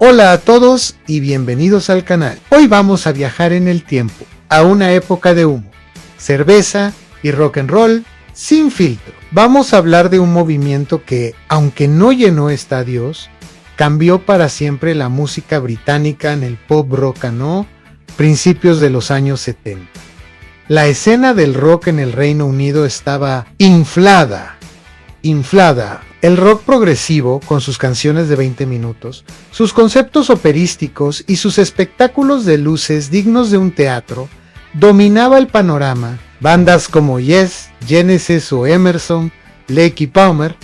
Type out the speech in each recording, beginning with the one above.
Hola a todos y bienvenidos al canal. Hoy vamos a viajar en el tiempo, a una época de humo, cerveza y rock and roll sin filtro. Vamos a hablar de un movimiento que, aunque no llenó estadios, cambió para siempre la música británica en el pop rock and roll, principios de los años 70. La escena del rock en el Reino Unido estaba inflada. El rock progresivo, con sus canciones de 20 minutos, sus conceptos operísticos y sus espectáculos de luces dignos de un teatro, dominaba el panorama. Bandas como Yes, Genesis o Emerson, Lake y Palmer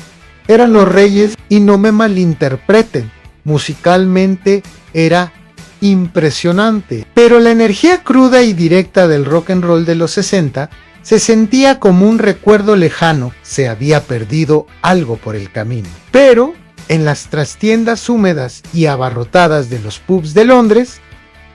eran los reyes, y no me malinterpreten, musicalmente era impresionante. Pero la energía cruda y directa del rock and roll de los 60 se sentía como un recuerdo lejano. Se había perdido algo por el camino. Pero en las trastiendas húmedas y abarrotadas de los pubs de Londres,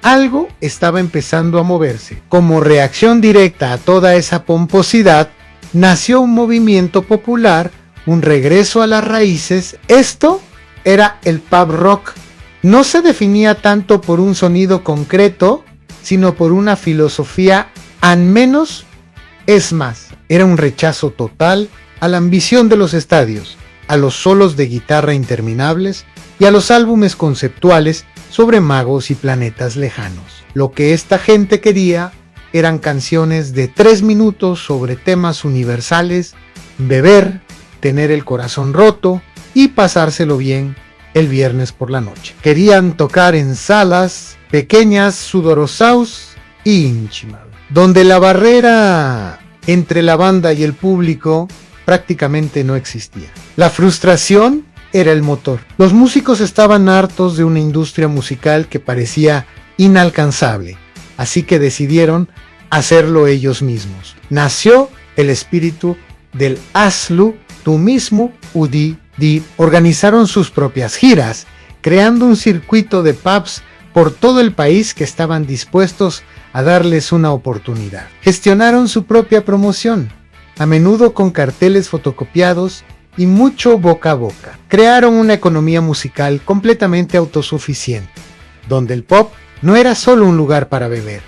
algo estaba empezando a moverse. Como reacción directa a toda esa pomposidad, nació un movimiento popular, un regreso a las raíces. Esto era el pub rock. No se definía tanto por un sonido concreto, sino por una filosofía, al menos es más. Era un rechazo total a la ambición de los estadios, a los solos de guitarra interminables y a los álbumes conceptuales sobre magos y planetas lejanos. Lo que esta gente quería eran canciones de 3 minutos sobre temas universales, beber, tener el corazón roto y pasárselo bien el viernes por la noche. Querían tocar en salas pequeñas, sudorosas y íntimas, donde la barrera entre la banda y el público prácticamente no existía. La frustración era el motor. Los músicos estaban hartos de una industria musical que parecía inalcanzable, así que decidieron hacerlo ellos mismos. Nació el espíritu del hazlo tú mismo UDI. Organizaron sus propias giras, creando un circuito de pubs por todo el país que estaban dispuestos a darles una oportunidad. Gestionaron su propia promoción, a menudo con carteles fotocopiados y mucho boca a boca. Crearon una economía musical completamente autosuficiente, donde el pub no era solo un lugar para beber,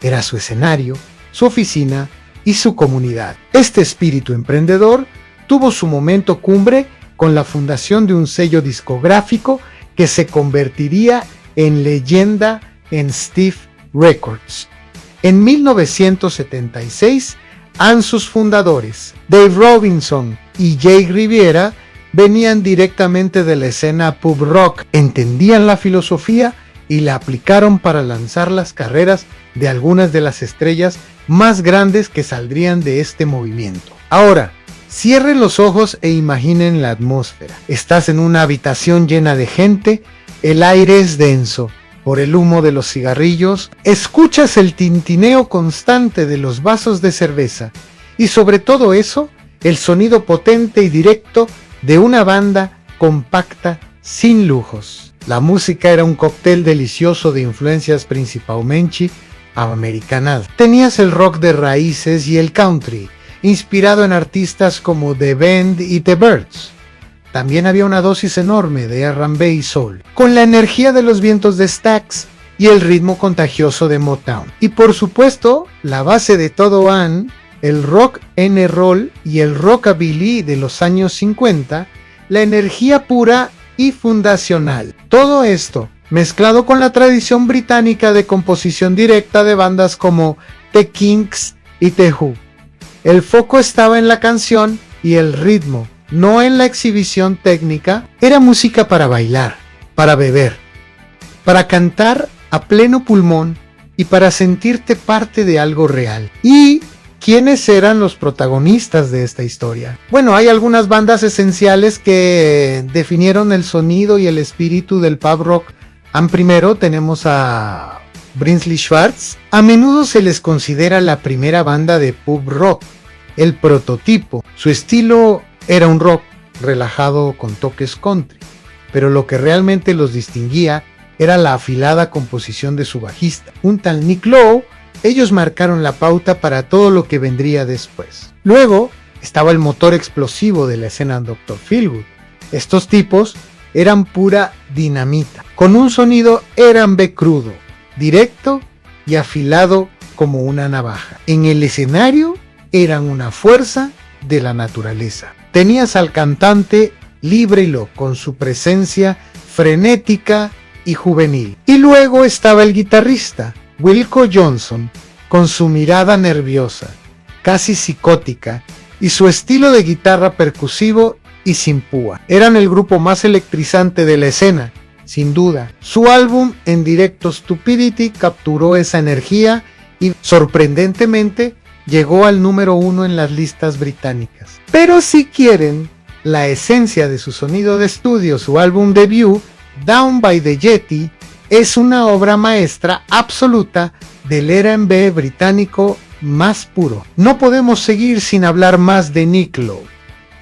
era su escenario, su oficina y su comunidad. Este espíritu emprendedor tuvo su momento cumbre con la fundación de un sello discográfico que se convertiría en leyenda en Stiff Records. En 1976, sus fundadores, Dave Robinson y Jake Riviera, venían directamente de la escena pub rock, entendían la filosofía y la aplicaron para lanzar las carreras de algunas de las estrellas más grandes que saldrían de este movimiento. Ahora, cierren los ojos e imaginen la atmósfera. Estás en una habitación llena de gente, el aire es denso por el humo de los cigarrillos, escuchas el tintineo constante de los vasos de cerveza y sobre todo eso, el sonido potente y directo de una banda compacta sin lujos. La música era un cóctel delicioso de influencias principalmente americanas. Tenías el rock de raíces y el country, inspirado en artistas como The Band y The Byrds. También había una dosis enorme de R&B y soul, con la energía de los vientos de Stax y el ritmo contagioso de Motown. Y por supuesto, la base de todo el rock N-roll y el rockabilly de los años 50, la energía pura y fundacional. Todo esto, mezclado con la tradición británica de composición directa de bandas como The Kinks y The Who. El foco estaba en la canción y el ritmo, no en la exhibición técnica. Era música para bailar, para beber, para cantar a pleno pulmón y para sentirte parte de algo real. ¿Y quiénes eran los protagonistas de esta historia? Bueno, hay algunas bandas esenciales que definieron el sonido y el espíritu del pub rock. Primero tenemos a Brinsley Schwarz. A menudo se les considera la primera banda de pub rock, el prototipo. Su estilo era un rock relajado con toques country, pero lo que realmente los distinguía era la afilada composición de su bajista, un tal Nick Lowe. Ellos marcaron la pauta para todo lo que vendría después. Luego estaba el motor explosivo de la escena Dr. Feelgood. Estos tipos eran pura dinamita. con un sonido R&B crudo, directo y afilado como una navaja. En el escenario eran una fuerza de la naturaleza. Tenías al cantante Librelo con su presencia frenética y juvenil. Y luego estaba el guitarrista, Wilco Johnson, con su mirada nerviosa, casi psicótica, y su estilo de guitarra percusivo y sin púa. Eran el grupo más electrizante de la escena, sin duda. Su álbum en directo Stupidity capturó esa energía y, sorprendentemente, llegó al número 1 en las listas británicas. Pero si quieren la esencia de su sonido de estudio, su álbum debut, Down by the Jetty, es una obra maestra absoluta del R&B británico más puro. No podemos seguir sin hablar más de Nick Lowe.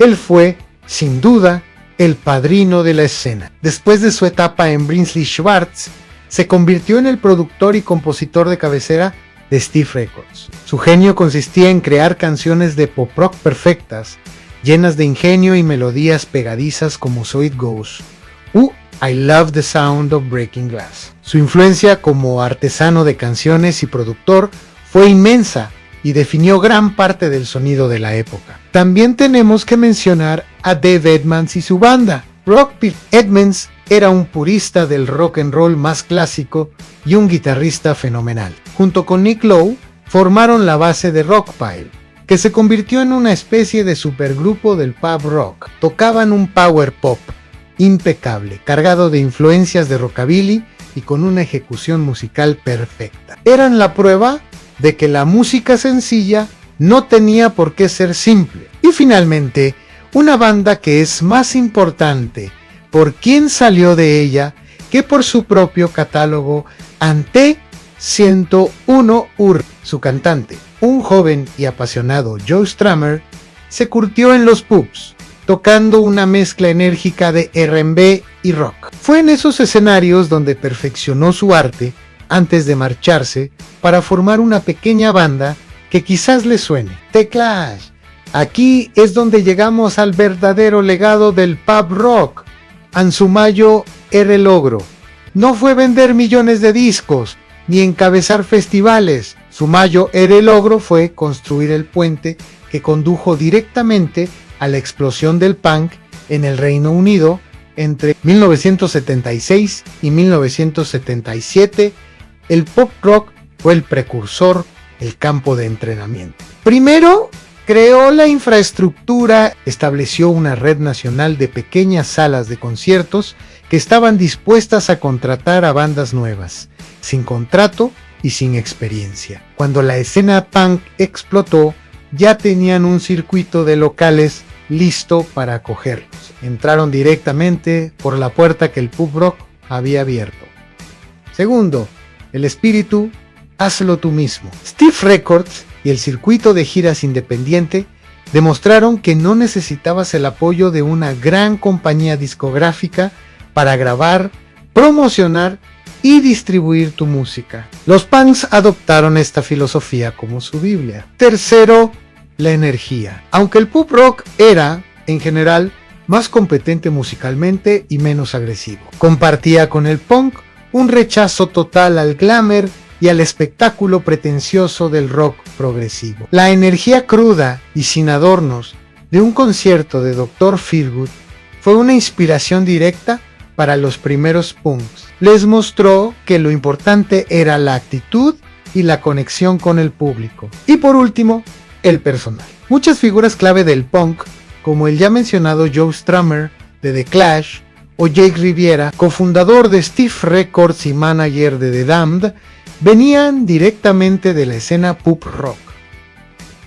Él fue, sin duda, el padrino de la escena. Después de su etapa en Brinsley Schwarz, se convirtió en el productor y compositor de cabecera de Stiff Records. Su genio consistía en crear canciones de pop rock perfectas, llenas de ingenio y melodías pegadizas como So It Goes, I Love the Sound of Breaking Glass. Su influencia como artesano de canciones y productor fue inmensa y definió gran parte del sonido de la época. También tenemos que mencionar a Dave Edmunds y su banda, Rockpile. Edmunds era un purista del rock and roll más clásico y un guitarrista fenomenal. Junto con Nick Lowe, formaron la base de Rockpile, que se convirtió en una especie de supergrupo del pub rock. Tocaban un power pop impecable, cargado de influencias de rockabilly y con una ejecución musical perfecta. Eran la prueba de que la música sencilla no tenía por qué ser simple. Y finalmente, una banda que es más importante por quién salió de ella que por su propio catálogo, ante 101 UR. Su cantante, un joven y apasionado Joe Strummer, se curtió en los pubs, tocando una mezcla enérgica de R&B y rock. Fue en esos escenarios donde perfeccionó su arte antes de marcharse para formar una pequeña banda que quizás le suene, The Clash. Aquí es donde llegamos al verdadero legado del pub rock. Ansumayo era el logro. No fue vender millones de discos, ni encabezar festivales. Su mayor logro fue construir el puente que condujo directamente a la explosión del punk en el Reino Unido entre 1976 y 1977. El pop rock fue el precursor, el campo de entrenamiento. Primero, creó la infraestructura, estableció una red nacional de pequeñas salas de conciertos que estaban dispuestas a contratar a bandas nuevas, sin contrato y sin experiencia. Cuando la escena punk explotó, ya tenían un circuito de locales listo para acogerlos. Entraron directamente por la puerta que el pub rock había abierto. Segundo, el espíritu, hazlo tú mismo. Stiff Records y el circuito de giras independiente demostraron que no necesitabas el apoyo de una gran compañía discográfica para grabar, promocionar y distribuir tu música. Los punks adoptaron esta filosofía como su Biblia. Tercero, la energía. Aunque el pop rock era, en general, más competente musicalmente y menos agresivo, compartía con el punk un rechazo total al glamour y al espectáculo pretencioso del rock progresivo. La energía cruda y sin adornos de un concierto de Dr. Feelgood fue una inspiración directa para los primeros punks. Les mostró que lo importante era la actitud y la conexión con el público. Y por último, el personal. Muchas figuras clave del punk, como el ya mencionado Joe Strummer de The Clash o Jake Riviera, cofundador de Stiff Records y manager de The Damned, venían directamente de la escena pop rock.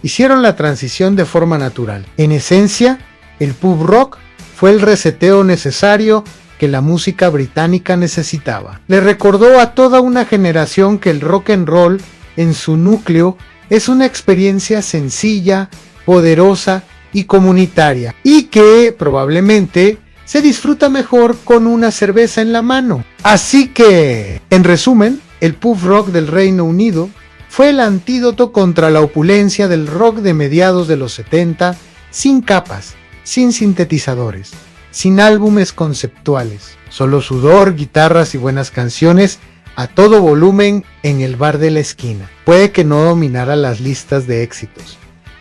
Hicieron la transición de forma natural. En esencia, el pop rock fue el reseteo necesario que la música británica necesitaba. Le recordó a toda una generación que el rock and roll, en su núcleo, es una experiencia sencilla, poderosa y comunitaria, y que probablemente se disfruta mejor con una cerveza en la mano. Así que, en resumen, el pub rock del Reino Unido fue el antídoto contra la opulencia del rock de mediados de los 70, sin capas, sin sintetizadores, sin álbumes conceptuales, solo sudor, guitarras y buenas canciones a todo volumen en el bar de la esquina. Puede que no dominara las listas de éxitos,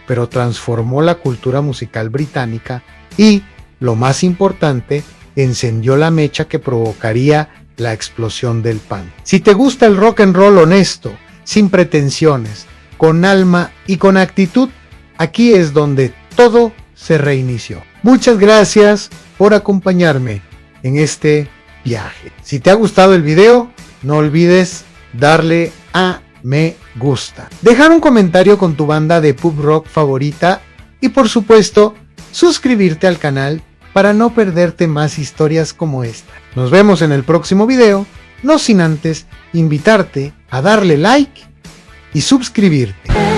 pero transformó la cultura musical británica y, lo más importante, encendió la mecha que provocaría la explosión del punk. Si te gusta el rock and roll honesto, sin pretensiones, con alma y con actitud, aquí es donde todo se reinició. Muchas gracias por acompañarme en este viaje. Si te ha gustado el video, no olvides darle a me gusta, dejar un comentario con tu banda de pub rock favorita y por supuesto suscribirte al canal para no perderte más historias como esta. Nos vemos en el próximo video, no sin antes invitarte a darle like y suscribirte.